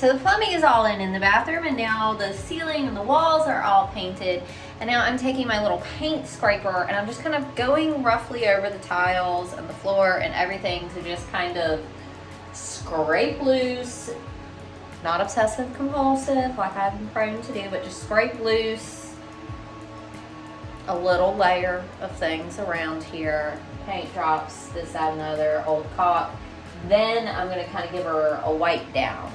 so the plumbing is all in the bathroom, and now the ceiling and the walls are all painted. And now I'm taking my little paint scraper and I'm just kind of going roughly over the tiles and the floor and everything to just kind of scrape loose, not obsessive compulsive like I've been prone to do, but just scrape loose a little layer of things around here. Paint drops, this, that, and the other, old caulk. Then I'm going to kind of give her a wipe down.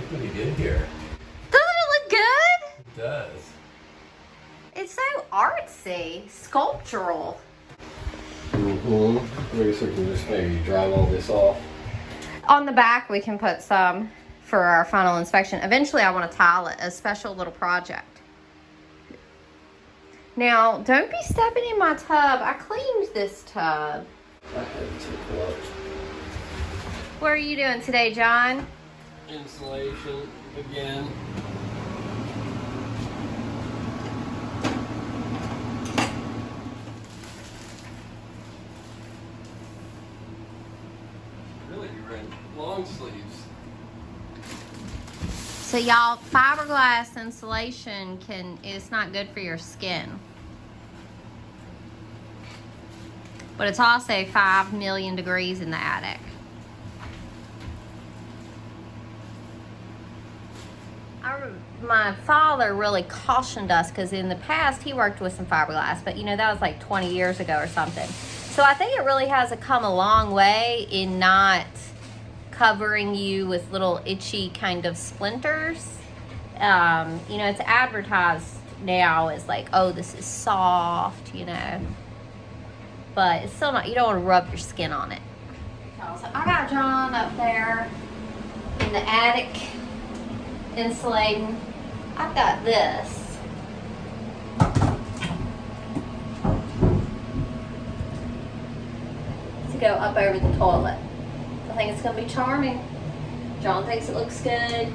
looks pretty good here. Doesn't it look good? It does. It's so artsy, sculptural. Mm-hmm. Maybe so we can just maybe dry all this off. On the back, we can put some for our final inspection. Eventually, I want to tile it, a special little project. Now, don't be stepping in my tub. I cleaned this tub. I had to look. What are you doing today, John? Insulation again. Really, you're wearing long sleeves. So y'all, fiberglass insulation it's not good for your skin. But it's also 5 million degrees in the attic. My father really cautioned us because in the past he worked with some fiberglass, but you know, that was like 20 years ago or something. So I think it really has come a long way in not covering you with little itchy kind of splinters. You know, it's advertised now as like, oh, this is soft, you know, but it's still not, you don't want to rub your skin on it. So I got John up there in the attic insulating. I've got this. To go up over the toilet. I think it's going to be charming. John thinks it looks good.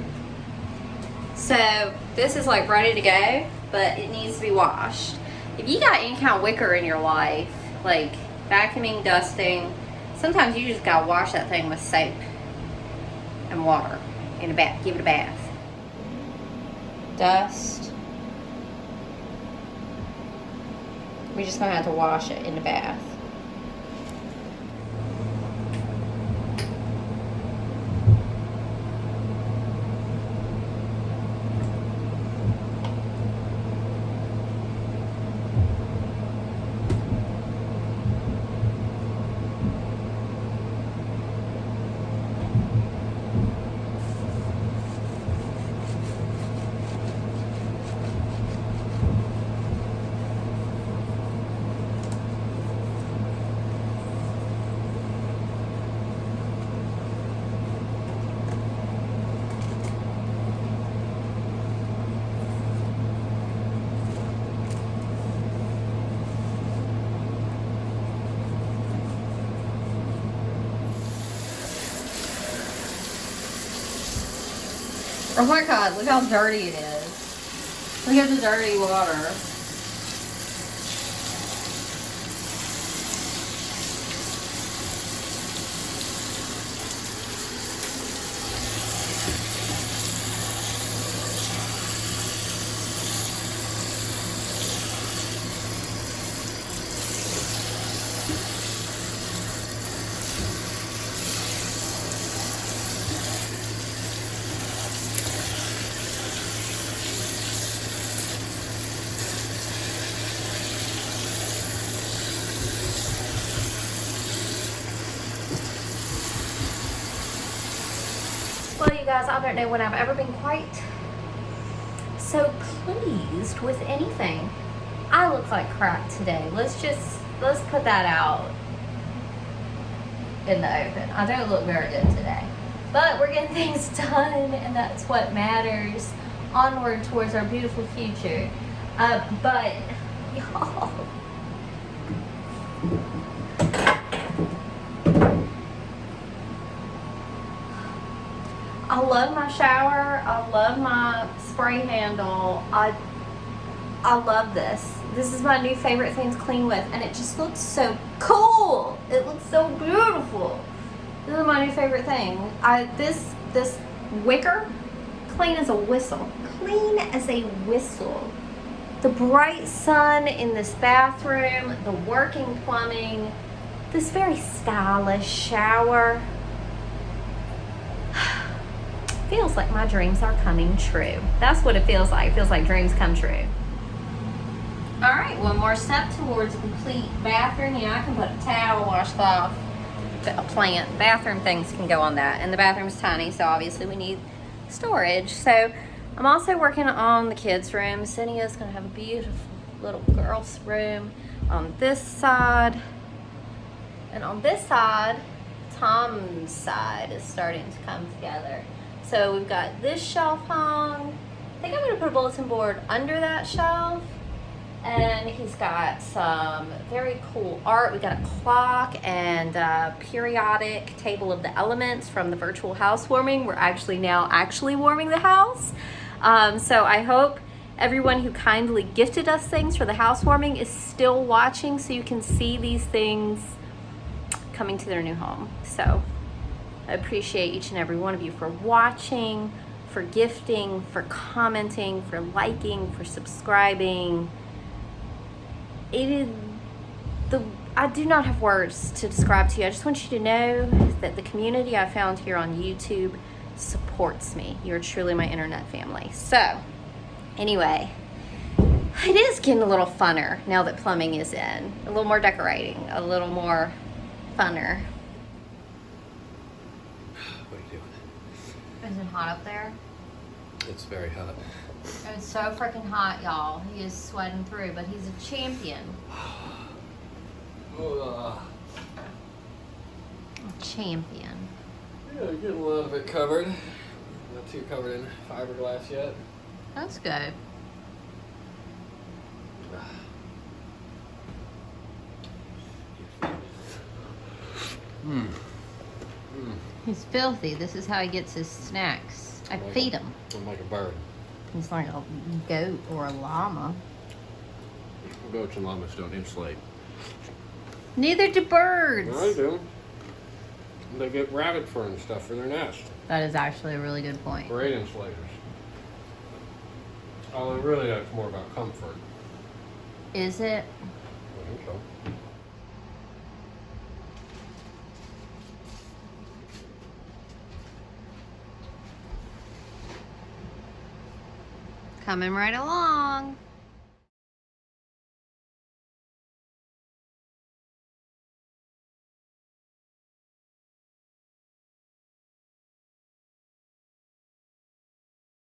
So this is like ready to go, but it needs to be washed. If you got any kind of wicker in your life, like vacuuming, dusting, sometimes you just got to wash that thing with soap and water in a bath. Give it a bath. Dust. We're just going to have to wash it in the bath. Oh my God, look how dirty it is. Look at the dirty water. Well, you guys, I don't know when I've ever been quite so pleased with anything. I look like crap today. Let's put that out in the open. I don't look very good today. But we're getting things done, and that's what matters. Onward towards our beautiful future. But, y'all, I love my shower. I love my spray handle. I love this. This is my new favorite thing to clean with, and it just looks so cool. It looks so beautiful. This is my new favorite thing. This Wicker, clean as a whistle. Clean as a whistle. The bright sun in this bathroom, the working plumbing, this very stylish shower. Feels like my dreams are coming true. That's what it feels like. It feels like dreams come true. All right, one more step towards a complete bathroom. You know, I can put a towel, washcloth, a plant. Bathroom things can go on that. And the bathroom's tiny, so obviously we need storage. So I'm also working on the kids' room. Cynthia's gonna have a beautiful little girl's room on this side. And on this side, Tom's side is starting to come together. So we've got this shelf hung. I think I'm gonna put a bulletin board under that shelf. And he's got some very cool art. We got a clock and a periodic table of the elements from the virtual housewarming. We're actually now warming the house. So I hope everyone who kindly gifted us things for the housewarming is still watching so you can see these things coming to their new home. So I appreciate each and every one of you for watching, for gifting, for commenting, for liking, for subscribing. I do not have words to describe to you. I just want you to know that the community I found here on YouTube supports me. You're truly my internet family. So, anyway, it is getting a little funner now that plumbing is in. A little more decorating, a little more funner. What are you doing? Is it hot up there? It's very hot. It's so freaking hot, y'all. He is sweating through, but he's a champion. Uh, A champion. yeah, getting a lot of it covered. Not too covered in fiberglass yet. That's good. He's filthy. This is how he gets his snacks. I feed him. I'm like a bird. He's like a goat or a llama. Goats and llamas don't insulate. Neither do birds. I do. They get rabbit fur and stuff for their nest. That is actually a really good point. Great insulators. Oh, really, that's more about comfort. Is it? I think so. Coming right along.